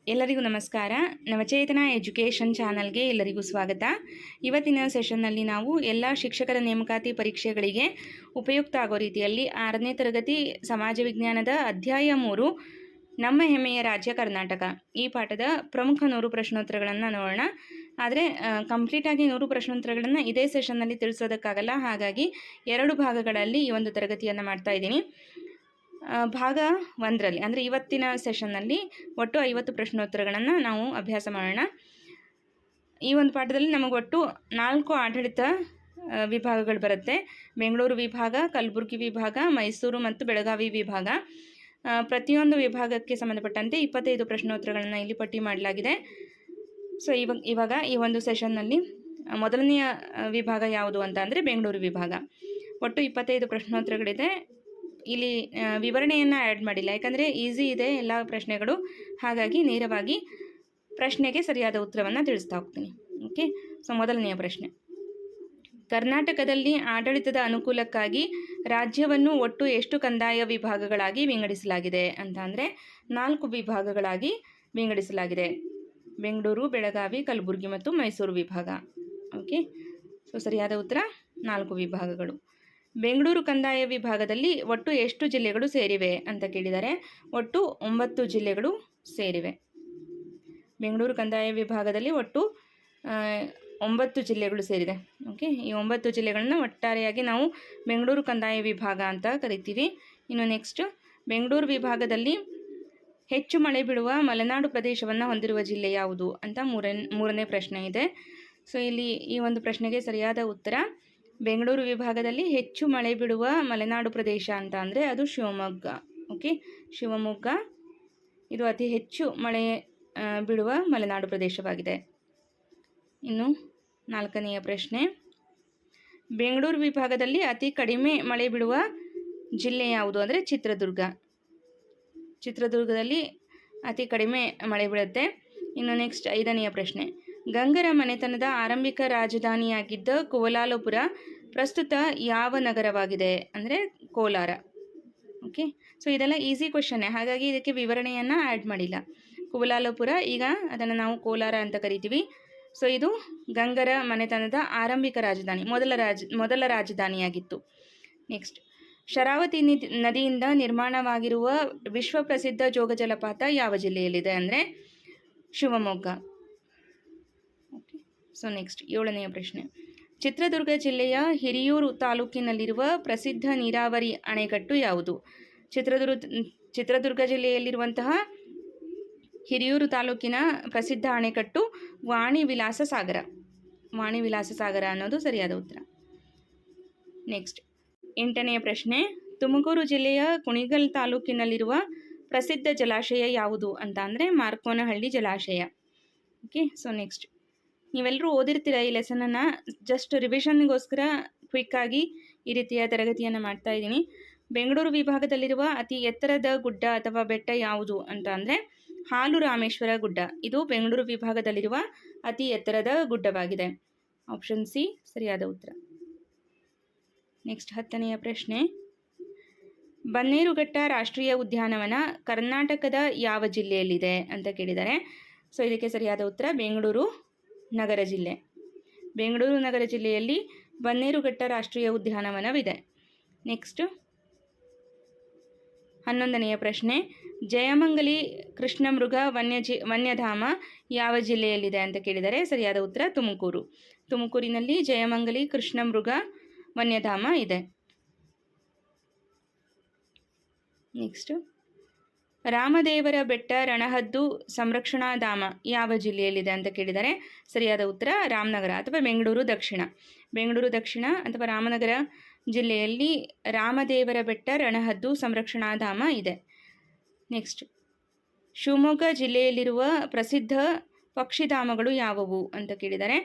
ಎಲ್ಲರಿಗೂ ನಮಸ್ಕಾರ. ನವಚೇತನ ಎಜುಕೇಷನ್ ಚಾನಲ್ಗೆ ಎಲ್ಲರಿಗೂ ಸ್ವಾಗತ. ಇವತ್ತಿನ ಸೆಷನ್ನಲ್ಲಿ ನಾವು ಎಲ್ಲ ಶಿಕ್ಷಕರ ನೇಮಕಾತಿ ಪರೀಕ್ಷೆಗಳಿಗೆ ಉಪಯುಕ್ತ ಆಗೋ ರೀತಿಯಲ್ಲಿ 6ನೇ ತರಗತಿ ಸಮಾಜ ವಿಜ್ಞಾನದ ಅಧ್ಯಾಯ 3 ನಮ್ಮ ಹೆಮ್ಮೆಯ ರಾಜ್ಯ ಕರ್ನಾಟಕ ಈ ಪಾಠದ ಪ್ರಮುಖ 100 ಪ್ರಶ್ನೋತ್ತರಗಳನ್ನು ನೋಡೋಣ. ಆದರೆ ಕಂಪ್ಲೀಟಾಗಿ 100 ಪ್ರಶ್ನೋತ್ತರಗಳನ್ನು ಇದೇ ಸೆಷನ್ನಲ್ಲಿ ತಿಳಿಸೋದಕ್ಕಾಗಲ್ಲ, ಹಾಗಾಗಿ 2 ಭಾಗಗಳಲ್ಲಿ ಈ ಒಂದು ತರಗತಿಯನ್ನು ಮಾಡ್ತಾ ಇದ್ದೀನಿ. ಭಾಗ 1ರಲ್ಲಿ ಅಂದರೆ ಇವತ್ತಿನ ಸೆಷನ್ನಲ್ಲಿ ಒಟ್ಟು 50 ಪ್ರಶ್ನೋತ್ತರಗಳನ್ನು ನಾವು ಅಭ್ಯಾಸ ಮಾಡೋಣ. ಈ ಒಂದು ಪಾಠದಲ್ಲಿ ನಮಗೆ ಒಟ್ಟು 4 ಆಡಳಿತ ವಿಭಾಗಗಳು ಬರುತ್ತೆ. ಬೆಂಗಳೂರು ವಿಭಾಗ, ಕಲಬುರಗಿ ವಿಭಾಗ, ಮೈಸೂರು ಮತ್ತು ಬೆಳಗಾವಿ ವಿಭಾಗ. ಪ್ರತಿಯೊಂದು ವಿಭಾಗಕ್ಕೆ ಸಂಬಂಧಪಟ್ಟಂತೆ 25 ಪ್ರಶ್ನೋತ್ತರಗಳನ್ನು ಇಲ್ಲಿ ಪಟ್ಟಿ ಮಾಡಲಾಗಿದೆ. ಸೊ ಇವಾಗ ಈ ಒಂದು ಸೆಷನ್ನಲ್ಲಿ ಮೊದಲನೆಯ ವಿಭಾಗ ಯಾವುದು ಅಂತ ಅಂದರೆ ಬೆಂಗಳೂರು ವಿಭಾಗ. ಒಟ್ಟು 25 ಪ್ರಶ್ನೋತ್ತರಗಳಿದೆ. ಇಲ್ಲಿ ವಿವರಣೆಯನ್ನು ಆ್ಯಡ್ ಮಾಡಿಲ್ಲ, ಯಾಕಂದರೆ ಈಸಿ ಇದೆ ಎಲ್ಲ ಪ್ರಶ್ನೆಗಳು, ಹಾಗಾಗಿ ನೇರವಾಗಿ ಪ್ರಶ್ನೆಗೆ ಸರಿಯಾದ ಉತ್ತರವನ್ನು ತಿಳಿಸ್ತಾ ಹೋಗ್ತೀನಿ. ಓಕೆ, ಸೊ ಮೊದಲನೆಯ ಪ್ರಶ್ನೆ, ಕರ್ನಾಟಕದಲ್ಲಿ ಆಡಳಿತದ ಅನುಕೂಲಕ್ಕಾಗಿ ರಾಜ್ಯವನ್ನು ಒಟ್ಟು ಎಷ್ಟು ಕಂದಾಯ ವಿಭಾಗಗಳಾಗಿ ವಿಂಗಡಿಸಲಾಗಿದೆ ಅಂತ ಅಂದರೆ 4 ವಿಭಾಗಗಳಾಗಿ ವಿಂಗಡಿಸಲಾಗಿದೆ. ಬೆಂಗಳೂರು, ಬೆಳಗಾವಿ, ಕಲಬುರಗಿ ಮತ್ತು ಮೈಸೂರು ವಿಭಾಗ. ಓಕೆ, ಸೊ ಸರಿಯಾದ ಉತ್ತರ 4 ವಿಭಾಗಗಳು. ಬೆಂಗಳೂರು ಕಂದಾಯ ವಿಭಾಗದಲ್ಲಿ ಒಟ್ಟು ಎಷ್ಟು ಜಿಲ್ಲೆಗಳು ಸೇರಿವೆ ಅಂತ ಕೇಳಿದ್ದಾರೆ. ಒಟ್ಟು 9 ಜಿಲ್ಲೆಗಳು ಸೇರಿವೆ. ಬೆಂಗಳೂರು ಕಂದಾಯ ವಿಭಾಗದಲ್ಲಿ ಒಟ್ಟು 9 ಜಿಲ್ಲೆಗಳು ಸೇರಿದೆ. ಓಕೆ, ಈ 9 ಜಿಲ್ಲೆಗಳನ್ನು ಒಟ್ಟಾರೆಯಾಗಿ ನಾವು ಬೆಂಗಳೂರು ಕಂದಾಯ ವಿಭಾಗ ಅಂತ ಕರಿತೀವಿ. ಇನ್ನು ನೆಕ್ಸ್ಟ್, ಬೆಂಗಳೂರು ವಿಭಾಗದಲ್ಲಿ ಹೆಚ್ಚು ಮಳೆ ಬೀಳುವ ಮಲೆನಾಡು ಪ್ರದೇಶವನ್ನು ಹೊಂದಿರುವ ಜಿಲ್ಲೆ ಯಾವುದು ಅಂತ ಮೂರನೇ ಪ್ರಶ್ನೆ ಇದೆ. ಸೊ ಇಲ್ಲಿ ಈ ಒಂದು ಪ್ರಶ್ನೆಗೆ ಸರಿಯಾದ ಉತ್ತರ, ಬೆಂಗಳೂರು ವಿಭಾಗದಲ್ಲಿ ಹೆಚ್ಚು ಮಳೆ ಬೀಳುವ ಮಲೆನಾಡು ಪ್ರದೇಶ ಅಂತ ಅಂದರೆ ಅದು ಶಿವಮೊಗ್ಗ. ಓಕೆ, ಶಿವಮೊಗ್ಗ ಇದು ಅತಿ ಹೆಚ್ಚು ಮಳೆ ಬೀಳುವ ಮಲೆನಾಡು ಪ್ರದೇಶವಾಗಿದೆ. ಇನ್ನು 4ನೆಯ ಪ್ರಶ್ನೆ, ಬೆಂಗಳೂರು ವಿಭಾಗದಲ್ಲಿ ಅತಿ ಕಡಿಮೆ ಮಳೆ ಬೀಳುವ ಜಿಲ್ಲೆ ಯಾವುದು ಅಂದರೆ ಚಿತ್ರದುರ್ಗ. ಚಿತ್ರದುರ್ಗದಲ್ಲಿ ಅತಿ ಕಡಿಮೆ ಮಳೆ ಬೀಳುತ್ತೆ. ಇನ್ನು ನೆಕ್ಸ್ಟ್ 5ನೆಯ ಪ್ರಶ್ನೆ, ಗಂಗರ ಮನೆತನದ ಆರಂಭಿಕ ರಾಜಧಾನಿಯಾಗಿದ್ದ ಕೋಲಾಲಪುರ ಪ್ರಸ್ತುತ ಯಾವ ನಗರವಾಗಿದೆ ಅಂದರೆ ಕೋಲಾರ. ಓಕೆ, ಸೊ ಇದೆಲ್ಲ ಈಸಿ ಕ್ವೆಶನ್ನೇ, ಹಾಗಾಗಿ ಇದಕ್ಕೆ ವಿವರಣೆಯನ್ನು ಆ್ಯಡ್ ಮಾಡಿಲ್ಲ. ಕೋಲಾಲಪುರ, ಈಗ ಅದನ್ನು ನಾವು ಕೋಲಾರ ಅಂತ ಕರಿತೀವಿ. ಸೊ ಇದು ಗಂಗರ ಮನೆತನದ ಆರಂಭಿಕ ರಾಜಧಾನಿ, ಮೊದಲ ರಾಜಧಾನಿಯಾಗಿತ್ತು. ನೆಕ್ಸ್ಟ್, ಶರಾವತಿ ನದಿಯಿಂದ ನಿರ್ಮಾಣವಾಗಿರುವ ವಿಶ್ವಪ್ರಸಿದ್ಧ ಜೋಗ ಜಲಪಾತ ಯಾವ ಜಿಲ್ಲೆಯಲ್ಲಿದೆ ಅಂದರೆ ಶಿವಮೊಗ್ಗ. ಓಕೆ, ಸೊ ನೆಕ್ಸ್ಟ್ 7ನೆಯ ಪ್ರಶ್ನೆ, ಚಿತ್ರದುರ್ಗ ಜಿಲ್ಲೆಯ ಹಿರಿಯೂರು ತಾಲೂಕಿನಲ್ಲಿರುವ ಪ್ರಸಿದ್ಧ ನೀರಾವರಿ ಅಣೆಕಟ್ಟು ಯಾವುದು? ಚಿತ್ರದುರ್ಗ ಜಿಲ್ಲೆಯಲ್ಲಿರುವಂತಹ ಹಿರಿಯೂರು ತಾಲೂಕಿನ ಪ್ರಸಿದ್ಧ ಅಣೆಕಟ್ಟು ವಾಣಿ ವಿಲಾಸ ಸಾಗರ ಅನ್ನೋದು ಸರಿಯಾದ ಉತ್ತರ. ನೆಕ್ಸ್ಟ್ 8ನೆಯ ಪ್ರಶ್ನೆ, ತುಮಕೂರು ಜಿಲ್ಲೆಯ ಕುಣಿಗಲ್ ತಾಲೂಕಿನಲ್ಲಿರುವ ಪ್ರಸಿದ್ಧ ಜಲಾಶಯ ಯಾವುದು ಅಂತ ಅಂದರೆ ಮಾರ್ಕೋನಹಳ್ಳಿ ಜಲಾಶಯ. ಓಕೆ, ಸೊ ನೆಕ್ಸ್ಟ್, ನೀವೆಲ್ಲರೂ ಓದಿರ್ತೀರ ಈ ಲೆಸನನ್ನು, ಜಸ್ಟ್ ರಿವಿಷನ್ಗೋಸ್ಕರ ಕ್ವಿಕ್ಕಾಗಿ ಈ ರೀತಿಯ ತರಗತಿಯನ್ನು ಮಾಡ್ತಾ ಇದ್ದೀನಿ. ಬೆಂಗಳೂರು ವಿಭಾಗದಲ್ಲಿರುವ ಅತಿ ಎತ್ತರದ ಗುಡ್ಡ ಅಥವಾ ಬೆಟ್ಟ ಯಾವುದು ಅಂತ ಅಂದರೆ ಹಾಲು ರಾಮೇಶ್ವರ ಗುಡ್ಡ. ಇದು ಬೆಂಗಳೂರು ವಿಭಾಗದಲ್ಲಿರುವ ಅತಿ ಎತ್ತರದ ಗುಡ್ಡವಾಗಿದೆ. ಆಪ್ಷನ್ ಸಿ ಸರಿಯಾದ ಉತ್ತರ. ನೆಕ್ಸ್ಟ್ 10ನೆಯ ಪ್ರಶ್ನೆ, ಬನ್ನೇರುಘಟ್ಟ ರಾಷ್ಟ್ರೀಯ ಉದ್ಯಾನವನ ಕರ್ನಾಟಕದ ಯಾವ ಜಿಲ್ಲೆಯಲ್ಲಿದೆ ಅಂತ ಕೇಳಿದ್ದಾರೆ. ಸೊ ಇದಕ್ಕೆ ಸರಿಯಾದ ಉತ್ತರ ಬೆಂಗಳೂರು ನಗರ ಜಿಲ್ಲೆ. ಬೆಂಗಳೂರು ನಗರ ಜಿಲ್ಲೆಯಲ್ಲಿ ಬನ್ನೇರುಘಟ್ಟ ರಾಷ್ಟ್ರೀಯ ಉದ್ಯಾನವನವಿದೆ. ನೆಕ್ಸ್ಟ್ 11ನೆಯ ಪ್ರಶ್ನೆ, ಜಯಮಂಗಲಿ ಕೃಷ್ಣಮೃಗ ವನ್ಯಧಾಮ ಯಾವ ಜಿಲ್ಲೆಯಲ್ಲಿದೆ ಅಂತ ಕೇಳಿದರೆ ಸರಿಯಾದ ಉತ್ತರ ತುಮಕೂರಿನಲ್ಲಿ ಜಯಮಂಗಲಿ ಕೃಷ್ಣಮೃಗ ವನ್ಯಧಾಮ ಇದೆ. ನೆಕ್ಸ್ಟ್, ರಾಮದೇವರ ಬೆಟ್ಟ ರಣಹದ್ದು ಸಂರಕ್ಷಣಾ ಧಾಮ ಯಾವ ಜಿಲ್ಲೆಯಲ್ಲಿದೆ ಅಂತ ಕೇಳಿದರೆ ಸರಿಯಾದ ಉತ್ತರ ರಾಮನಗರ ಅಥವಾ ಬೆಂಗಳೂರು ದಕ್ಷಿಣ ಅಥವಾ ರಾಮನಗರ ಜಿಲ್ಲೆಯಲ್ಲಿ ರಾಮದೇವರ ಬೆಟ್ಟ ರಣಹದ್ದು ಸಂರಕ್ಷಣಾ ಧಾಮ ಇದೆ. ನೆಕ್ಸ್ಟ್, ಶಿವಮೊಗ್ಗ ಜಿಲ್ಲೆಯಲ್ಲಿರುವ ಪ್ರಸಿದ್ಧ ಪಕ್ಷಿಧಾಮಗಳು ಯಾವುವು ಅಂತ ಕೇಳಿದರೆ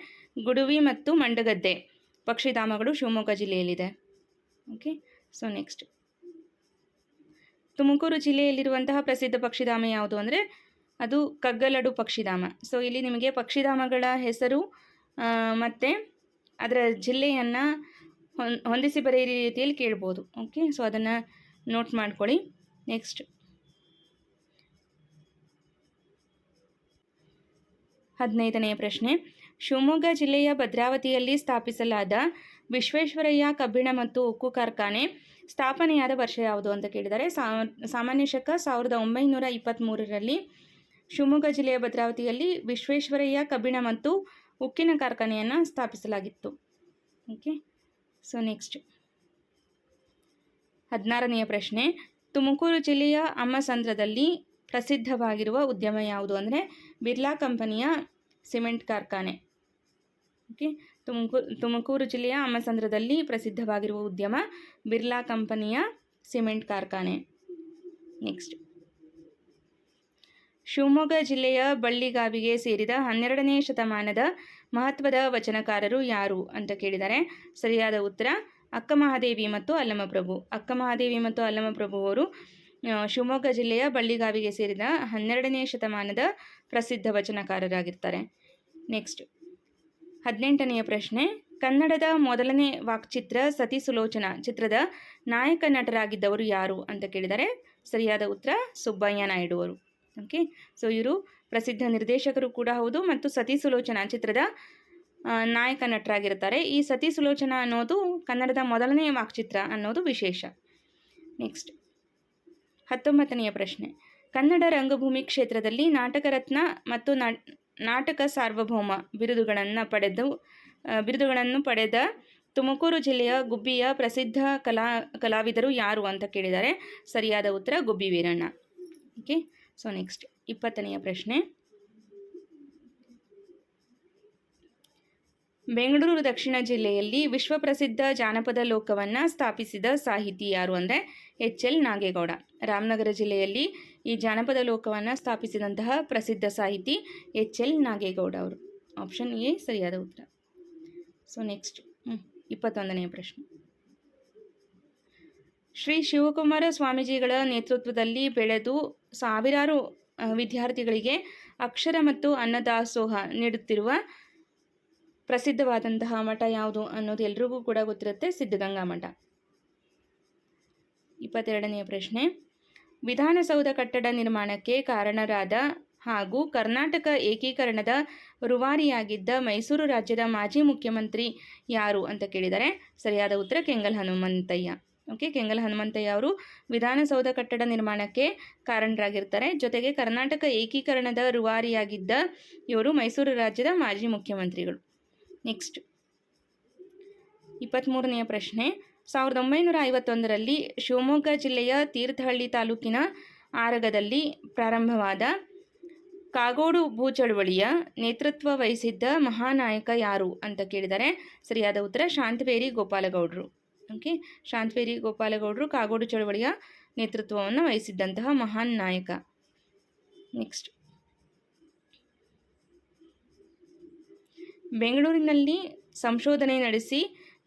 ಗುಡುವಿ ಮತ್ತು ಮಂಡಗದ್ದೆ ಪಕ್ಷಿಧಾಮಗಳು ಶಿವಮೊಗ್ಗ ಜಿಲ್ಲೆಯಲ್ಲಿದೆ. ಓಕೆ, ಸೊ ನೆಕ್ಸ್ಟ್, ತುಮಕೂರು ಜಿಲ್ಲೆಯಲ್ಲಿರುವಂತಹ ಪ್ರಸಿದ್ಧ ಪಕ್ಷಿಧಾಮ ಯಾವುದು ಅಂದರೆ ಅದು ಕಗ್ಗಲಡು ಪಕ್ಷಿಧಾಮ. ಸೊ ಇಲ್ಲಿ ನಿಮಗೆ ಪಕ್ಷಿಧಾಮಗಳ ಹೆಸರು ಮತ್ತು ಅದರ ಜಿಲ್ಲೆಯನ್ನು ಹೊಂದಿಸಿ ಬರೆಯ ರೀತಿಯಲ್ಲಿ ಕೇಳ್ಬೋದು. ಓಕೆ, ಸೊ ಅದನ್ನು ನೋಟ್ ಮಾಡ್ಕೊಳ್ಳಿ. ನೆಕ್ಸ್ಟ್, 15ನೆಯ ಪ್ರಶ್ನೆ, ಶಿವಮೊಗ್ಗ ಜಿಲ್ಲೆಯ ಭದ್ರಾವತಿಯಲ್ಲಿ ಸ್ಥಾಪಿಸಲಾದ ವಿಶ್ವೇಶ್ವರಯ್ಯ ಕಬ್ಬಿಣ ಮತ್ತು ಉಕ್ಕು ಕಾರ್ಖಾನೆ ಸ್ಥಾಪನೆಯಾದ ವರ್ಷ ಯಾವುದು ಅಂತ ಕೇಳಿದ್ದಾರೆ. ಸಾಮಾನ್ಯ ಶಕ 1923ರಲ್ಲಿ ಶಿವಮೊಗ್ಗ ಜಿಲ್ಲೆಯ ಭದ್ರಾವತಿಯಲ್ಲಿ ವಿಶ್ವೇಶ್ವರಯ್ಯ ಕಬ್ಬಿಣ ಮತ್ತು ಉಕ್ಕಿನ ಕಾರ್ಖಾನೆಯನ್ನು ಸ್ಥಾಪಿಸಲಾಗಿತ್ತು. ಓಕೆ, ಸೊ ನೆಕ್ಸ್ಟ್ 16ನೆಯ ಪ್ರಶ್ನೆ, ತುಮಕೂರು ಜಿಲ್ಲೆಯ ಅಮ್ಮಸಂದ್ರದಲ್ಲಿ ಪ್ರಸಿದ್ಧವಾಗಿರುವ ಉದ್ಯಮ ಯಾವುದು ಅಂದರೆ ಬಿರ್ಲಾ ಕಂಪನಿಯ ಸಿಮೆಂಟ್ ಕಾರ್ಖಾನೆ. ಓಕೆ, ತುಮಕೂರು ಜಿಲ್ಲೆಯ ಅಮ್ಮಸಂದ್ರದಲ್ಲಿ ಪ್ರಸಿದ್ಧವಾಗಿರುವ ಉದ್ಯಮ ಬಿರ್ಲಾ ಕಂಪನಿಯ ಸಿಮೆಂಟ್ ಕಾರ್ಖಾನೆ. ನೆಕ್ಸ್ಟ್, ಶಿವಮೊಗ್ಗ ಜಿಲ್ಲೆಯ ಬಳ್ಳಿಗಾವಿಗೆ ಸೇರಿದ 12ನೇ ಶತಮಾನದ ಮಹತ್ವದ ವಚನಕಾರರು ಯಾರು ಅಂತ ಕೇಳಿದ್ದಾರೆ. ಸರಿಯಾದ ಉತ್ತರ ಅಕ್ಕಮಹಾದೇವಿ ಮತ್ತು ಅಲ್ಲಮಪ್ರಭು. ಅಕ್ಕಮಹಾದೇವಿ ಮತ್ತು ಅಲ್ಲಮಪ್ರಭು ಅವರು ಶಿವಮೊಗ್ಗ ಜಿಲ್ಲೆಯ ಬಳ್ಳಿಗಾವಿಗೆ ಸೇರಿದ 12ನೇ ಶತಮಾನದ ಪ್ರಸಿದ್ಧ ವಚನಕಾರರಾಗಿರ್ತಾರೆ. ನೆಕ್ಸ್ಟ್ 18ನೆಯ ಪ್ರಶ್ನೆ, ಕನ್ನಡದ ಮೊದಲನೇ ವಾಕ್ಚಿತ್ರ ಸತಿ ಸುಲೋಚನಾ ಚಿತ್ರದ ನಾಯಕ ನಟರಾಗಿದ್ದವರು ಯಾರು ಅಂತ ಕೇಳಿದ್ದಾರೆ. ಸರಿಯಾದ ಉತ್ತರ ಸುಬ್ಬಯ್ಯ ನಾಯ್ಡು ಅವರು. ಓಕೆ, ಸೊ ಇವರು ಪ್ರಸಿದ್ಧ ನಿರ್ದೇಶಕರು ಕೂಡ ಹೌದು ಮತ್ತು ಸತಿ ಸುಲೋಚನಾ ಚಿತ್ರದ ನಾಯಕ ನಟರಾಗಿರ್ತಾರೆ. ಈ ಸತಿ ಸುಲೋಚನಾ ಅನ್ನೋದು ಕನ್ನಡದ ಮೊದಲನೇ ವಾಕ್ಚಿತ್ರ ಅನ್ನೋದು ವಿಶೇಷ. ನೆಕ್ಸ್ಟ್ 19ನೆಯ ಪ್ರಶ್ನೆ, ಕನ್ನಡ ರಂಗಭೂಮಿ ಕ್ಷೇತ್ರದಲ್ಲಿ ನಾಟಕ ರತ್ನ ಮತ್ತು ನಾಟಕ ಸಾರ್ವಭೌಮ ಬಿರುದುಗಳನ್ನು ಪಡೆದ ತುಮಕೂರು ಜಿಲ್ಲೆಯ ಗುಬ್ಬಿಯ ಪ್ರಸಿದ್ಧ ಕಲಾವಿದರು ಯಾರು ಅಂತ ಕೇಳಿದ್ದಾರೆ. ಸರಿಯಾದ ಉತ್ತರ Gubbi Veeranna. Okay, so next 20ನೆಯ ಪ್ರಶ್ನೆ, ಬೆಂಗಳೂರು ದಕ್ಷಿಣ ಜಿಲ್ಲೆಯಲ್ಲಿ ವಿಶ್ವಪ್ರಸಿದ್ಧ ಜಾನಪದ ಲೋಕವನ್ನು ಸ್ಥಾಪಿಸಿದ ಸಾಹಿತಿ ಯಾರು ಅಂದರೆ ಎಚ್.ಎಲ್. ನಾಗೇಗೌಡ. ರಾಮನಗರ ಜಿಲ್ಲೆಯಲ್ಲಿ ಈ ಜಾನಪದ ಲೋಕವನ್ನು ಸ್ಥಾಪಿಸಿದಂತಹ ಪ್ರಸಿದ್ಧ ಸಾಹಿತಿ ಎಚ್.ಎಲ್. ನಾಗೇಗೌಡ ಅವರು. ಆಪ್ಷನ್ ಎ ಸರಿಯಾದ ಉತ್ತರ. ಸೊ ನೆಕ್ಸ್ಟ್ 21ನೆಯ ಪ್ರಶ್ನೆ, ಶ್ರೀ ಶಿವಕುಮಾರ ಸ್ವಾಮೀಜಿಗಳ ನೇತೃತ್ವದಲ್ಲಿ ಬೆಳೆದು ಸಾವಿರಾರು ವಿದ್ಯಾರ್ಥಿಗಳಿಗೆ ಅಕ್ಷರ ಮತ್ತು ಅನ್ನದಾಸೋಹ ನೀಡುತ್ತಿರುವ ಪ್ರಸಿದ್ಧವಾದಂತಹ ಮಠ ಯಾವುದು ಅನ್ನೋದು ಎಲ್ರಿಗೂ ಕೂಡ ಗೊತ್ತಿರುತ್ತೆ, ಸಿದ್ಧಗಂಗಾ ಮಠ. 22ನೆಯ ಪ್ರಶ್ನೆ, ವಿಧಾನಸೌಧ ಕಟ್ಟಡ ನಿರ್ಮಾಣಕ್ಕೆ ಕಾರಣರಾದ ಹಾಗೂ ಕರ್ನಾಟಕ ಏಕೀಕರಣದ ರೂವಾರಿಯಾಗಿದ್ದ ಮೈಸೂರು ರಾಜ್ಯದ ಮಾಜಿ ಮುಖ್ಯಮಂತ್ರಿ ಯಾರು ಅಂತ ಕೇಳಿದರೆ. ಸರಿಯಾದ ಉತ್ತರ ಕೆಂಗಲ್ ಹನುಮಂತಯ್ಯ. ಓಕೆ, ಕೆಂಗಲ್ ಹನುಮಂತಯ್ಯ ಅವರು ವಿಧಾನಸೌಧ ಕಟ್ಟಡ ನಿರ್ಮಾಣಕ್ಕೆ ಕಾರಣರಾಗಿರ್ತಾರೆ. ಜೊತೆಗೆ ಕರ್ನಾಟಕ ಏಕೀಕರಣದ ರೂವಾರಿಯಾಗಿದ್ದ ಇವರು ಮೈಸೂರು ರಾಜ್ಯದ ಮಾಜಿ ಮುಖ್ಯಮಂತ್ರಿಗಳು. ನೆಕ್ಸ್ಟ್ 23ನೆಯ ಪ್ರಶ್ನೆ, 1951ರಲ್ಲಿ ಶಿವಮೊಗ್ಗ ಜಿಲ್ಲೆಯ ತೀರ್ಥಹಳ್ಳಿ ತಾಲೂಕಿನ ಆರಗದಲ್ಲಿ ಪ್ರಾರಂಭವಾದ ಕಾಗೋಡು ಭೂ ಚಳುವಳಿಯ ನೇತೃತ್ವ ವಹಿಸಿದ್ದ ಮಹಾನಾಯಕ ಯಾರು ಅಂತ ಕೇಳಿದರೆ. ಸರಿಯಾದ ಉತ್ತರ ಶಾಂತವೇರಿ ಗೋಪಾಲಗೌಡರು. ಓಕೆ, ಶಾಂತವೇರಿ ಗೋಪಾಲಗೌಡರು ಕಾಗೋಡು ಚಳುವಳಿಯ ನೇತೃತ್ವವನ್ನು ವಹಿಸಿದ್ದಂತಹ ಮಹಾನ್ ನಾಯಕ. ನೆಕ್ಸ್ಟ್, ಬೆಂಗಳೂರಿನಲ್ಲಿ ಸಂಶೋಧನೆ ನಡೆಸಿ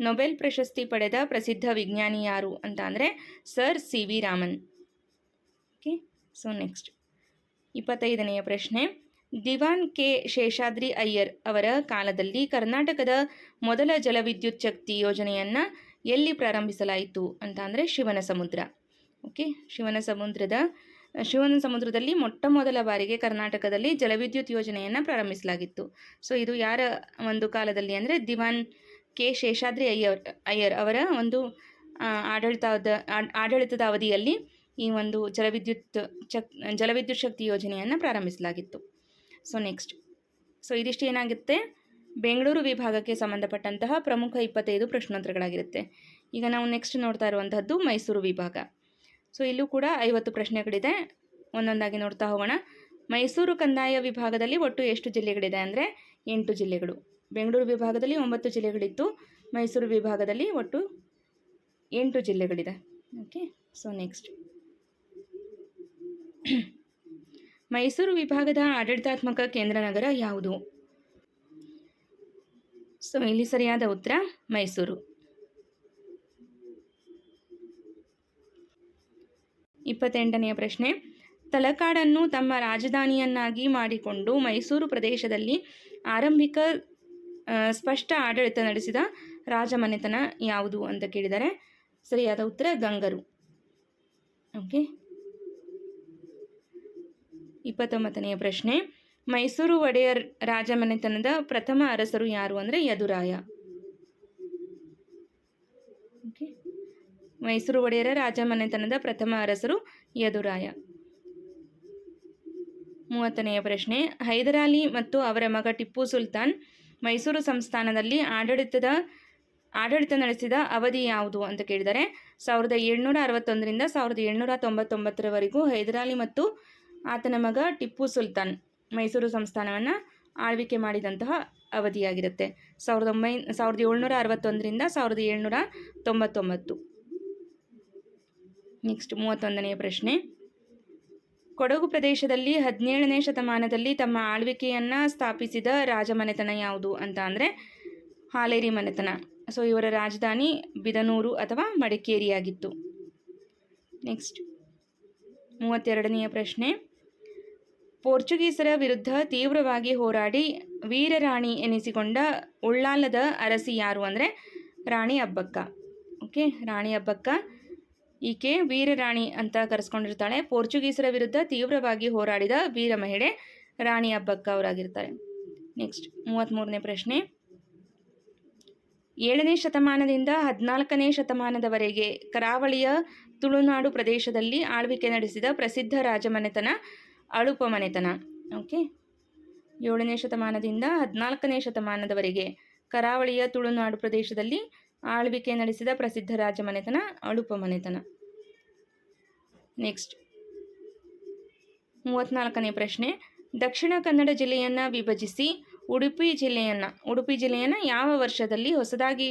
ನೊಬೆಲ್ ಪ್ರಶಸ್ತಿ ಪಡೆದ ಪ್ರಸಿದ್ಧ ವಿಜ್ಞಾನಿ ಯಾರು ಅಂತ ಅಂದರೆ sir C V. Raman. Okay, so next 25ನೆಯ ಪ್ರಶ್ನೆ, ದಿವಾನ್ ಕೆ ಶೇಷಾದ್ರಿ ಅಯ್ಯರ್ ಅವರ ಕಾಲದಲ್ಲಿ ಕರ್ನಾಟಕದ ಮೊದಲ ಜಲವಿದ್ಯುತ್ ಶಕ್ತಿ ಯೋಜನೆಯನ್ನು ಎಲ್ಲಿ ಪ್ರಾರಂಭಿಸಲಾಯಿತು ಅಂತ ಅಂದರೆ ಶಿವನ ಸಮುದ್ರ. ಓಕೆ, ಶಿವನ ಸಮುದ್ರದಲ್ಲಿ ಮೊಟ್ಟ ಮೊದಲ ಬಾರಿಗೆ ಕರ್ನಾಟಕದಲ್ಲಿ ಜಲವಿದ್ಯುತ್ ಯೋಜನೆಯನ್ನು ಪ್ರಾರಂಭಿಸಲಾಗಿತ್ತು. ಸೊ ಇದು ಯಾರ ಒಂದು ಕಾಲದಲ್ಲಿ ಅಂದರೆ ದಿವಾನ್ ಕೆ ಶೇಷಾದ್ರಿ ಅಯ್ಯರ್ ಅವರ ಒಂದು ಆಡಳಿತದ ಅವಧಿಯಲ್ಲಿ ಈ ಒಂದು ಜಲವಿದ್ಯುತ್ ಶಕ್ತಿ ಯೋಜನೆಯನ್ನು ಪ್ರಾರಂಭಿಸಲಾಗಿತ್ತು. ಸೊ ನೆಕ್ಸ್ಟ್, ಸೊ ಇದಿಷ್ಟು ಏನಾಗುತ್ತೆ ಬೆಂಗಳೂರು ವಿಭಾಗಕ್ಕೆ ಸಂಬಂಧಪಟ್ಟಂತಹ ಪ್ರಮುಖ 25 ಪ್ರಶ್ನೋತ್ತರಗಳಾಗಿರುತ್ತೆ. ಈಗ ನಾವು ನೆಕ್ಸ್ಟ್ ನೋಡ್ತಾ ಇರುವಂತಹದ್ದು ಮೈಸೂರು ವಿಭಾಗ. ಸೊ ಇಲ್ಲೂ ಕೂಡ 50 ಪ್ರಶ್ನೆಗಳಿದೆ, ಒಂದೊಂದಾಗಿ ನೋಡ್ತಾ ಹೋಗೋಣ. ಮೈಸೂರು ಕಂದಾಯ ವಿಭಾಗದಲ್ಲಿ ಒಟ್ಟು ಎಷ್ಟು ಜಿಲ್ಲೆಗಳಿದೆ ಅಂದರೆ 8 ಜಿಲ್ಲೆಗಳು. ಬೆಂಗಳೂರು ವಿಭಾಗದಲ್ಲಿ 9 ಜಿಲ್ಲೆಗಳಿತ್ತು, ಮೈಸೂರು ವಿಭಾಗದಲ್ಲಿ ಒಟ್ಟು 8 ಜಿಲ್ಲೆಗಳಿದೆ. ಓಕೆ, ಸೊ ನೆಕ್ಸ್ಟ್, ಮೈಸೂರು ವಿಭಾಗದ ಆಡಳಿತಾತ್ಮಕ ಕೇಂದ್ರ ನಗರ ಯಾವುದು? ಸೊ ಇಲ್ಲಿ ಸರಿಯಾದ ಉತ್ತರ ಮೈಸೂರು. 28ನೆಯ ಪ್ರಶ್ನೆ, ತಲಕಾಡನ್ನು ತಮ್ಮ ರಾಜಧಾನಿಯನ್ನಾಗಿ ಮಾಡಿಕೊಂಡು ಮೈಸೂರು ಪ್ರದೇಶದಲ್ಲಿ ಆರಂಭಿಕ ಸ್ಪಷ್ಟ ಆಡಳಿತ ನಡೆಸಿದ ರಾಜಮನೆತನ ಯಾವುದು ಅಂತ ಕೇಳಿದರೆ. ಸರಿಯಾದ ಉತ್ತರ ಗಂಗರು. ಓಕೆ, 29ನೆಯ ಪ್ರಶ್ನೆ, ಮೈಸೂರು ಒಡೆಯರ್ ರಾಜಮನೆತನದ ಪ್ರಥಮ ಅರಸರು ಯಾರು ಅಂದರೆ ಯದುರಾಯ. ಓಕೆ, ಮೈಸೂರು ಒಡೆಯರ ರಾಜಮನೆತನದ ಪ್ರಥಮ ಅರಸರು ಯದುರಾಯ. 30ನೆಯ ಪ್ರಶ್ನೆ, ಹೈದರಾಲಿ ಮತ್ತು ಅವರ ಮಗ ಟಿಪ್ಪು ಸುಲ್ತಾನ್ ಮೈಸೂರು ಸಂಸ್ಥಾನದಲ್ಲಿ ಆಡಳಿತ ನಡೆಸಿದ ಅವಧಿ ಯಾವುದು ಅಂತ ಕೇಳಿದರೆ 1761ರಿಂದ 1799ರವರೆಗೂ ಹೈದರಾಲಿ ಮತ್ತು ಆತನ ಮಗ ಟಿಪ್ಪು ಸುಲ್ತಾನ್ ಮೈಸೂರು ಸಂಸ್ಥಾನವನ್ನು ಆಳ್ವಿಕೆ ಮಾಡಿದಂತಹ ಅವಧಿಯಾಗಿರುತ್ತೆ. 1761ರಿಂದ 1799. ನೆಕ್ಸ್ಟ್ 31ನೆಯ ಪ್ರಶ್ನೆ, ಕೊಡಗು ಪ್ರದೇಶದಲ್ಲಿ 17ನೇ ಶತಮಾನದಲ್ಲಿ ತಮ್ಮ ಆಳ್ವಿಕೆಯನ್ನು ಸ್ಥಾಪಿಸಿದ ರಾಜಮನೆತನ ಯಾವುದು ಅಂತ ಅಂದರೆ ಹಾಲೇರಿ ಮನೆತನ. ಸೊ ಇವರ ರಾಜಧಾನಿ ಬಿದನೂರು ಅಥವಾ ಮಡಿಕೇರಿಯಾಗಿತ್ತು. ನೆಕ್ಸ್ಟ್ 32ನೆಯ ಪ್ರಶ್ನೆ, ಪೋರ್ಚುಗೀಸರ ವಿರುದ್ಧ ತೀವ್ರವಾಗಿ ಹೋರಾಡಿ ವೀರರಾಣಿ ಎನಿಸಿಕೊಂಡ ಉಳ್ಳಾಲದ ಅರಸಿ ಯಾರು ಅಂದರೆ ರಾಣಿ ಅಬ್ಬಕ್ಕ. ಓಕೆ, ರಾಣಿ ಅಬ್ಬಕ್ಕ ಈಕೆ ವೀರರಾಣಿ ಅಂತ ಕರೆಸ್ಕೊಂಡಿರ್ತಾಳೆ. ಪೋರ್ಚುಗೀಸರ ವಿರುದ್ಧ ತೀವ್ರವಾಗಿ ಹೋರಾಡಿದ ವೀರ ಮಹಿಳೆ ರಾಣಿ ಅಬ್ಬಕ್ಕ ಅವರಾಗಿರ್ತಾರೆ. ನೆಕ್ಸ್ಟ್ 33ನೇ ಪ್ರಶ್ನೆ, 7ನೇ ಶತಮಾನದಿಂದ 14ನೇ ಶತಮಾನದವರೆಗೆ ಕರಾವಳಿಯ ತುಳುನಾಡು ಪ್ರದೇಶದಲ್ಲಿ ಆಳ್ವಿಕೆ ನಡೆಸಿದ ಪ್ರಸಿದ್ಧ ರಾಜಮನೆತನ ಅಳುಪ ಮನೆತನ. ಓಕೆ, 7ನೇ ಶತಮಾನದಿಂದ 14ನೇ ಶತಮಾನದವರೆಗೆ ಕರಾವಳಿಯ ತುಳುನಾಡು ಪ್ರದೇಶದಲ್ಲಿ ಆಳ್ವಿಕೆ ನಡೆಸಿದ ಪ್ರಸಿದ್ಧ ರಾಜಮನೆತನ ಅಳುಪ ಮನೆತನ. ನೆಕ್ಸ್ಟ್ 34ನೇ ಪ್ರಶ್ನೆ, ದಕ್ಷಿಣ ಕನ್ನಡ ಜಿಲ್ಲೆಯನ್ನು ವಿಭಜಿಸಿ ಉಡುಪಿ ಜಿಲ್ಲೆಯನ್ನು ಯಾವ ವರ್ಷದಲ್ಲಿ ಹೊಸದಾಗಿ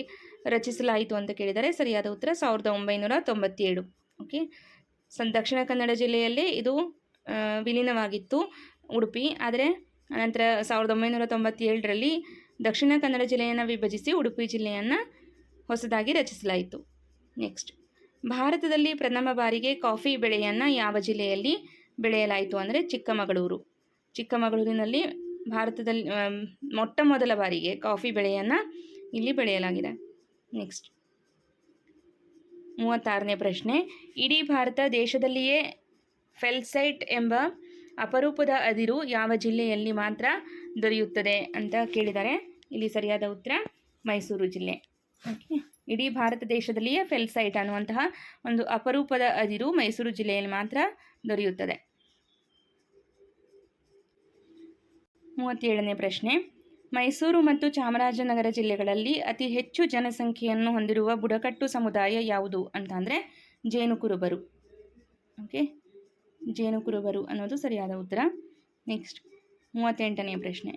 ರಚಿಸಲಾಯಿತು ಅಂತ ಕೇಳಿದರೆ ಸರಿಯಾದ ಉತ್ತರ 1997. ಓಕೆ, ದಕ್ಷಿಣ ಕನ್ನಡ ಜಿಲ್ಲೆಯಲ್ಲೇ ಇದು ವಿಲೀನವಾಗಿತ್ತು ಉಡುಪಿ. ಆದರೆ ನಂತರ 1997ರಲ್ಲಿ ದಕ್ಷಿಣ ಕನ್ನಡ ಜಿಲ್ಲೆಯನ್ನು ವಿಭಜಿಸಿ ಉಡುಪಿ ಜಿಲ್ಲೆಯನ್ನು ಹೊಸದಾಗಿ ರಚಿಸಲಾಯಿತು. ನೆಕ್ಸ್ಟ್, ಭಾರತದಲ್ಲಿ ಪ್ರಥಮ ಬಾರಿಗೆ ಕಾಫಿ ಬೆಳೆಯನ್ನು ಯಾವ ಜಿಲ್ಲೆಯಲ್ಲಿ ಬೆಳೆಯಲಾಯಿತು ಅಂದರೆ ಚಿಕ್ಕಮಗಳೂರಿನಲ್ಲಿ ಭಾರತದಲ್ಲಿ ಮೊಟ್ಟ ಮೊದಲ ಬಾರಿಗೆ ಕಾಫಿ ಬೆಳೆಯನ್ನು ಇಲ್ಲಿ ಬೆಳೆಯಲಾಗಿದೆ. ನೆಕ್ಸ್ಟ್ 36ನೇ ಪ್ರಶ್ನೆ, ಇಡೀ ಭಾರತ ದೇಶದಲ್ಲಿಯೇ ಫೆಲ್ಸೈಟ್ ಎಂಬ ಅಪರೂಪದ ಅದಿರು ಯಾವ ಜಿಲ್ಲೆಯಲ್ಲಿ ಮಾತ್ರ ದೊರೆಯುತ್ತದೆ ಅಂತ ಕೇಳಿದ್ದಾರೆ. ಇಲ್ಲಿ ಸರಿಯಾದ ಉತ್ತರ ಮೈಸೂರು ಜಿಲ್ಲೆ. ಓಕೆ, ಇಡೀ ಭಾರತ ದೇಶದಲ್ಲಿಯೇ ಫೆಲ್ಸೈಟ್ ಅನ್ನುವಂತಹ ಒಂದು ಅಪರೂಪದ ಅದಿರು ಮೈಸೂರು ಜಿಲ್ಲೆಯಲ್ಲಿ ಮಾತ್ರ ದೊರೆಯುತ್ತದೆ. 37ನೇ ಪ್ರಶ್ನೆ, ಮೈಸೂರು ಮತ್ತು ಚಾಮರಾಜನಗರ ಜಿಲ್ಲೆಗಳಲ್ಲಿ ಅತಿ ಹೆಚ್ಚು ಜನಸಂಖ್ಯೆಯನ್ನು ಹೊಂದಿರುವ ಬುಡಕಟ್ಟು ಸಮುದಾಯ ಯಾವುದು ಅಂತ ಅಂದರೆ ಜೇನುಕುರುಬರು. ಓಕೆ, ಜೇನುಕುರುಬರು ಅನ್ನೋದು ಸರಿಯಾದ ಉತ್ತರ. ನೆಕ್ಸ್ಟ್ 38ನೇ ಪ್ರಶ್ನೆ,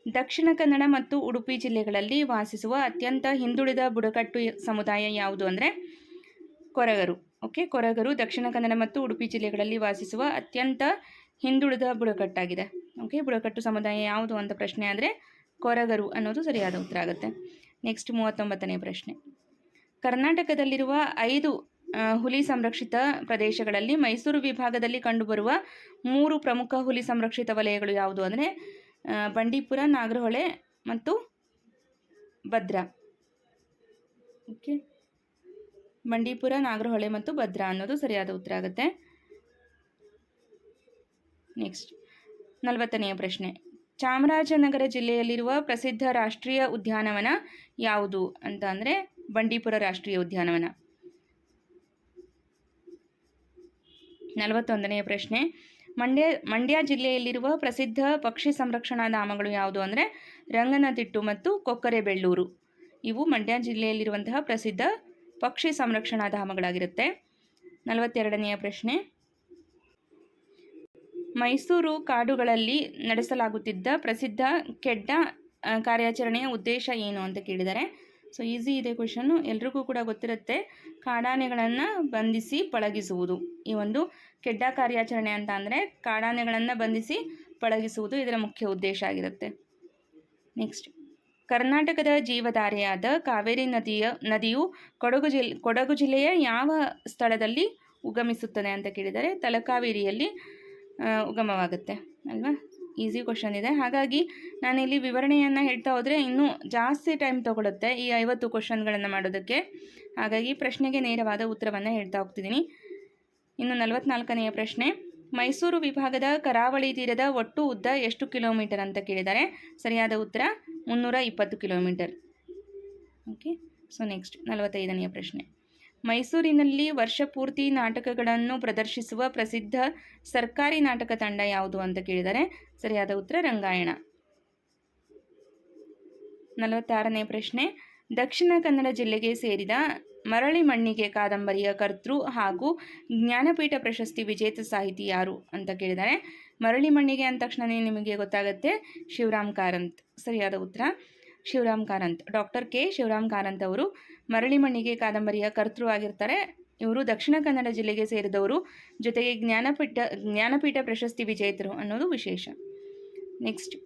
ದಕ್ಷಿಣ ಕನ್ನಡ ಮತ್ತು ಉಡುಪಿ ಜಿಲ್ಲೆಗಳಲ್ಲಿ ವಾಸಿಸುವ ಅತ್ಯಂತ ಹಿಂದುಳಿದ ಬುಡಕಟ್ಟು ಸಮುದಾಯ ಯಾವುದು ಅಂದರೆ ಕೊರಗರು. ಓಕೆ, ಕೊರಗರು ದಕ್ಷಿಣ ಕನ್ನಡ ಮತ್ತು ಉಡುಪಿ ಜಿಲ್ಲೆಗಳಲ್ಲಿ ವಾಸಿಸುವ ಅತ್ಯಂತ ಹಿಂದುಳಿದ ಬುಡಕಟ್ಟಾಗಿದೆ. ಓಕೆ, ಬುಡಕಟ್ಟು ಸಮುದಾಯ ಯಾವುದು ಅಂತ ಪ್ರಶ್ನೆ ಆದರೆ ಕೊರಗರು ಅನ್ನೋದು ಸರಿಯಾದ ಉತ್ತರ ಆಗುತ್ತೆ. ನೆಕ್ಸ್ಟ್ 39ನೇ ಪ್ರಶ್ನೆ, ಕರ್ನಾಟಕದಲ್ಲಿರುವ 5 ಹುಲಿ ಸಂರಕ್ಷಿತ ಪ್ರದೇಶಗಳಲ್ಲಿ ಮೈಸೂರು ವಿಭಾಗದಲ್ಲಿ ಕಂಡುಬರುವ 3 ಪ್ರಮುಖ ಹುಲಿ ಸಂರಕ್ಷಿತ ವಲಯಗಳು ಯಾವುದು ಅಂದರೆ ಬಂಡೀಪುರ, ನಾಗರಹೊಳೆ ಮತ್ತು ಭದ್ರಾ. ಓಕೆ, ಬಂಡೀಪುರ, ನಾಗರಹೊಳೆ ಮತ್ತು ಭದ್ರಾ ಅನ್ನೋದು ಸರಿಯಾದ ಉತ್ತರ ಆಗುತ್ತೆ. ನೆಕ್ಸ್ಟ್ 40ನೆಯ ಪ್ರಶ್ನೆ, ಚಾಮರಾಜನಗರ ಜಿಲ್ಲೆಯಲ್ಲಿರುವ ಪ್ರಸಿದ್ಧ ರಾಷ್ಟ್ರೀಯ ಉದ್ಯಾನವನ ಯಾವುದು ಅಂತ ಅಂದರೆ ಬಂಡೀಪುರ ರಾಷ್ಟ್ರೀಯ ಉದ್ಯಾನವನ. 41ನೆಯ ಪ್ರಶ್ನೆ, ಮಂಡ್ಯ ಜಿಲ್ಲೆಯಲ್ಲಿರುವ ಪ್ರಸಿದ್ಧ ಪಕ್ಷಿ ಸಂರಕ್ಷಣಾ ಧಾಮಗಳು ಯಾವುದು ಅಂದರೆ ರಂಗನತಿಟ್ಟು ಮತ್ತು ಕೊಕ್ಕರೆಬೆಳ್ಳೂರು. ಇವು ಮಂಡ್ಯ ಜಿಲ್ಲೆಯಲ್ಲಿರುವಂತಹ ಪ್ರಸಿದ್ಧ ಪಕ್ಷಿ ಸಂರಕ್ಷಣಾ ಧಾಮಗಳಾಗಿರುತ್ತೆ. 42ನೆಯ ಪ್ರಶ್ನೆ, ಮೈಸೂರು ಕಾಡುಗಳಲ್ಲಿ ನಡೆಸಲಾಗುತ್ತಿದ್ದ ಪ್ರಸಿದ್ಧ ಕೆಡ್ಡ ಕಾರ್ಯಾಚರಣೆಯ ಉದ್ದೇಶ ಏನು ಅಂತ ಕೇಳಿದ್ದಾರೆ. ಸೊ ಈಸಿ ಇದೆ ಕ್ವೆಶನ್ನು, ಎಲ್ರಿಗೂ ಕೂಡ ಗೊತ್ತಿರುತ್ತೆ. ಕಾಡಾನೆಗಳನ್ನು ಬಂಧಿಸಿ ಪಳಗಿಸುವುದು ಈ ಒಂದು ಕೆಡ್ಡ ಕಾರ್ಯಾಚರಣೆ ಅಂತ ಅಂದರೆ ಕಾಡಾನೆಗಳನ್ನು ಬಂಧಿಸಿ ಪಳಗಿಸುವುದು ಇದರ ಮುಖ್ಯ ಉದ್ದೇಶ ಆಗಿರುತ್ತೆ. ನೆಕ್ಸ್ಟ್, ಕರ್ನಾಟಕದ ಜೀವಧಾರೆಯಾದ ಕಾವೇರಿ ನದಿಯು ಕೊಡಗು ಜಿಲ್ಲೆಯ ಯಾವ ಸ್ಥಳದಲ್ಲಿ ಉಗಮಿಸುತ್ತದೆ ಅಂತ ಕೇಳಿದರೆ ತಲಕಾವೇರಿಯಲ್ಲಿ ಉಗಮವಾಗುತ್ತೆ ಅಲ್ವಾ. ಈಸಿ ಕ್ವಶನ್ ಇದೆ, ಹಾಗಾಗಿ ನಾನಿಲ್ಲಿ ವಿವರಣೆಯನ್ನು ಹೇಳ್ತಾ ಹೋದರೆ ಇನ್ನೂ ಜಾಸ್ತಿ ಟೈಮ್ ತೊಗೊಳುತ್ತೆ ಈ 50 ಕ್ವಶನ್ಗಳನ್ನು ಮಾಡೋದಕ್ಕೆ. ಹಾಗಾಗಿ ಪ್ರಶ್ನೆಗೆ ನೇರವಾದ ಉತ್ತರವನ್ನು ಹೇಳ್ತಾ ಹೋಗ್ತಿದ್ದೀನಿ. ಇನ್ನು 44ನೆಯ ಪ್ರಶ್ನೆ, ಮೈಸೂರು ವಿಭಾಗದ ಕರಾವಳಿ ತೀರದ ಒಟ್ಟು ಉದ್ದ ಎಷ್ಟು ಕಿಲೋಮೀಟರ್ ಅಂತ ಕೇಳಿದ್ದಾರೆ. ಸರಿಯಾದ ಉತ್ತರ 320 ಕಿಲೋಮೀಟರ್. ಓಕೆ, ಸೊ ನೆಕ್ಸ್ಟ್ 45ನೇ ಪ್ರಶ್ನೆ. ಮೈಸೂರಿನಲ್ಲಿ ವರ್ಷಪೂರ್ತಿ ನಾಟಕಗಳನ್ನು ಪ್ರದರ್ಶಿಸುವ ಪ್ರಸಿದ್ಧ ಸರ್ಕಾರಿ ನಾಟಕ ತಂಡ ಯಾವುದು ಅಂತ ಕೇಳಿದ್ದಾರೆ. ಸರಿಯಾದ ಉತ್ತರ ರಂಗಾಯಣ. 46ನೇ ಪ್ರಶ್ನೆ. ದಕ್ಷಿಣ ಕನ್ನಡ ಜಿಲ್ಲೆಗೆ ಸೇರಿದ ಮರಳಿ ಮಣ್ಣಿಗೆ ಕಾದಂಬರಿಯ ಕರ್ತೃ ಹಾಗೂ ಜ್ಞಾನಪೀಠ ಪ್ರಶಸ್ತಿ ವಿಜೇತ ಸಾಹಿತಿ ಯಾರು ಅಂತ ಕೇಳಿದ್ದಾರೆ. ಮರಳಿ ಮಣ್ಣಿಗೆ ಅಂದ ತಕ್ಷಣ ನಿಮಗೆ ಗೊತ್ತಾಗುತ್ತೆ ಶಿವರಾಮ್ ಕಾರಂತ್. ಸರಿಯಾದ ಉತ್ತರ ಶಿವರಾಮ್ ಕಾರಂತ್. ಡಾಕ್ಟರ್ ಕೆ ಶಿವರಾಮ್ ಕಾರಂತ್ ಅವರು ಮರಳಿ ಮಣ್ಣಿಗೆ ಕಾದಂಬರಿಯ ಕರ್ತೃ ಆಗಿರ್ತಾರೆ. ಇವರು ದಕ್ಷಿಣ ಕನ್ನಡ ಜಿಲ್ಲೆಗೆ ಸೇರಿದವರು, ಜೊತೆಗೆ ಜ್ಞಾನಪೀಠ ಪ್ರಶಸ್ತಿ ವಿಜೇತರು ಅನ್ನೋದು ವಿಶೇಷ. ನೆಕ್ಸ್ಟ್,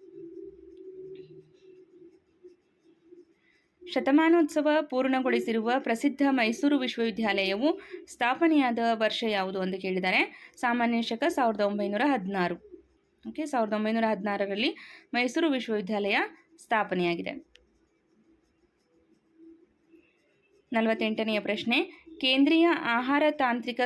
ಶತಮಾನೋತ್ಸವ ಪೂರ್ಣಗೊಳಿಸಿರುವ ಪ್ರಸಿದ್ಧ ಮೈಸೂರು ವಿಶ್ವವಿದ್ಯಾಲಯವು ಸ್ಥಾಪನೆಯಾದ ವರ್ಷ ಯಾವುದು ಅಂತ ಕೇಳಿದ್ದಾರೆ. ಸಾಮಾನ್ಯ ಶಕ 1916. ಓಕೆ, 1916ರಲ್ಲಿ ಮೈಸೂರು ವಿಶ್ವವಿದ್ಯಾಲಯ ಸ್ಥಾಪನೆಯಾಗಿದೆ. 48ನೇ ಪ್ರಶ್ನೆ. ಕೇಂದ್ರೀಯ ಆಹಾರ ತಾಂತ್ರಿಕ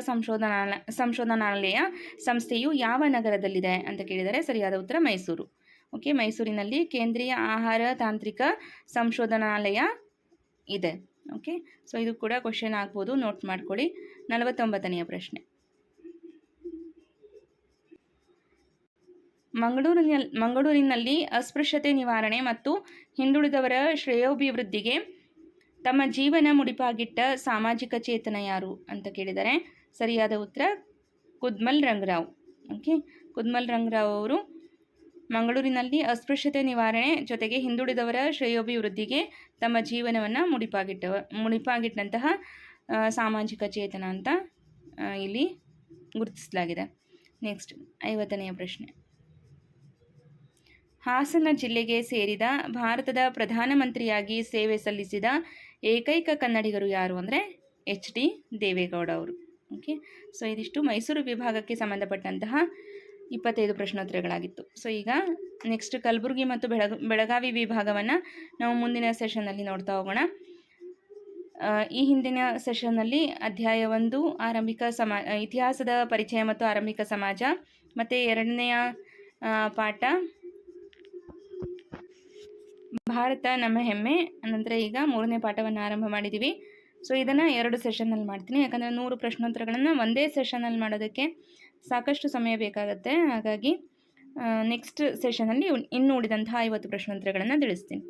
ಸಂಶೋಧನಾಲಯ ಸಂಸ್ಥೆಯು ಯಾವ ನಗರದಲ್ಲಿದೆ ಅಂತ ಕೇಳಿದರೆ. ಸರಿಯಾದ ಉತ್ತರ ಮೈಸೂರು. ಓಕೆ, ಮೈಸೂರಿನಲ್ಲಿ ಕೇಂದ್ರೀಯ ಆಹಾರ ತಾಂತ್ರಿಕ ಸಂಶೋಧನಾಲಯ ಇದೆ. ಓಕೆ, ಸೊ ಇದು ಕೂಡ ಕ್ವಶನ್ ಆಗ್ಬೋದು, ನೋಟ್ ಮಾಡ್ಕೊಳ್ಳಿ. 49ನೇ ಪ್ರಶ್ನೆ. ಮಂಗಳೂರಿನಲ್ಲಿ ಅಸ್ಪೃಶ್ಯತೆ ನಿವಾರಣೆ ಮತ್ತು ಹಿಂದುಳಿದವರ ಶ್ರೇಯೋಭಿವೃದ್ಧಿಗೆ ತಮ್ಮ ಜೀವನ ಮುಡಿಪಾಗಿಟ್ಟ ಸಾಮಾಜಿಕ ಚೇತನ ಯಾರು ಅಂತ ಕೇಳಿದ್ದಾರೆ. ಸರಿಯಾದ ಉತ್ತರ ಕುದ್ಮಲ್ ರಂಗರಾವ್. ಓಕೆ, ಕುದ್ಮಲ್ ರಂಗರಾವ್ ಅವರು ಮಂಗಳೂರಿನಲ್ಲಿ ಅಸ್ಪೃಶ್ಯತೆ ನಿವಾರಣೆ ಜೊತೆಗೆ ಹಿಂದುಳಿದವರ ಶ್ರೇಯೋಭಿವೃದ್ಧಿಗೆ ತಮ್ಮ ಜೀವನವನ್ನು ಮುಡಿಪಾಗಿಟ್ಟಂತಹ ಸಾಮಾಜಿಕ ಚೇತನ ಅಂತ ಇಲ್ಲಿ ಗುರುತಿಸಲಾಗಿದೆ. ನೆಕ್ಸ್ಟ್ 50ನೇ ಪ್ರಶ್ನೆ. ಹಾಸನ ಜಿಲ್ಲೆಗೆ ಸೇರಿದ ಭಾರತದ ಪ್ರಧಾನಮಂತ್ರಿಯಾಗಿ ಸೇವೆ ಸಲ್ಲಿಸಿದ ಏಕೈಕ ಕನ್ನಡಿಗರು ಯಾರು ಅಂದರೆ ಎಚ್ ಡಿ ದೇವೇಗೌಡ ಅವರು. ಓಕೆ, ಸೊ ಇದಿಷ್ಟು ಮೈಸೂರು ವಿಭಾಗಕ್ಕೆ ಸಂಬಂಧಪಟ್ಟಂತಹ 25 ಪ್ರಶ್ನೋತ್ತರಗಳಾಗಿತ್ತು. ಸೊ ಈಗ ನೆಕ್ಸ್ಟ್ ಕಲಬುರಗಿ ಮತ್ತು ಬೆಳಗಾವಿ ವಿಭಾಗವನ್ನು ನಾವು ಮುಂದಿನ ಸೆಷನ್ನಲ್ಲಿ ನೋಡ್ತಾ ಹೋಗೋಣ. ಈ ಹಿಂದಿನ ಸೆಷನ್ನಲ್ಲಿ ಅಧ್ಯಾಯ 1 ಇತಿಹಾಸದ ಪರಿಚಯ ಮತ್ತು ಆರಂಭಿಕ ಸಮಾಜ, ಮತ್ತು 2ನೇಯ ಪಾಠ ಭಾರತ ನಮ್ಮ ಹೆಮ್ಮೆ, ನಂತರ ಈಗ 3ನೇ ಪಾಠವನ್ನು ಆರಂಭ ಮಾಡಿದ್ದೀವಿ. ಸೊ ಇದನ್ನು 2 ಸೆಷನ್ನಲ್ಲಿ ಮಾಡ್ತೀನಿ, ಯಾಕಂದರೆ 100 ಪ್ರಶ್ನೋತ್ತರಗಳನ್ನು ಒಂದೇ ಸೆಷನ್ನಲ್ಲಿ ಮಾಡೋದಕ್ಕೆ ಸಾಕಷ್ಟು ಸಮಯ ಬೇಕಾಗುತ್ತೆ. ಹಾಗಾಗಿ ನೆಕ್ಸ್ಟ್ ಸೆಷನಲ್ಲಿ ಇನ್ನು ಉಳಿದಂತಹ 50 ಪ್ರಶ್ನೋತ್ತರಗಳನ್ನು ತಿಳಿಸ್ತೀನಿ.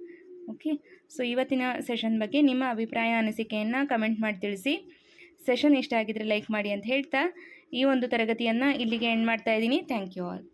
ಓಕೆ, ಸೊ ಇವತ್ತಿನ ಸೆಷನ್ ಬಗ್ಗೆ ನಿಮ್ಮ ಅಭಿಪ್ರಾಯ ಅನಿಸಿಕೆಯನ್ನು ಕಮೆಂಟ್ ಮಾಡಿ ತಿಳಿಸಿ. ಸೆಷನ್ ಇಷ್ಟ ಆಗಿದ್ರೆ ಲೈಕ್ ಮಾಡಿ ಅಂತ ಹೇಳ್ತಾ ಈ ಒಂದು ತರಗತಿಯನ್ನು ಇಲ್ಲಿಗೆ ಎಂಡ್ ಮಾಡ್ತಾ ಇದ್ದೀನಿ. Thank you all.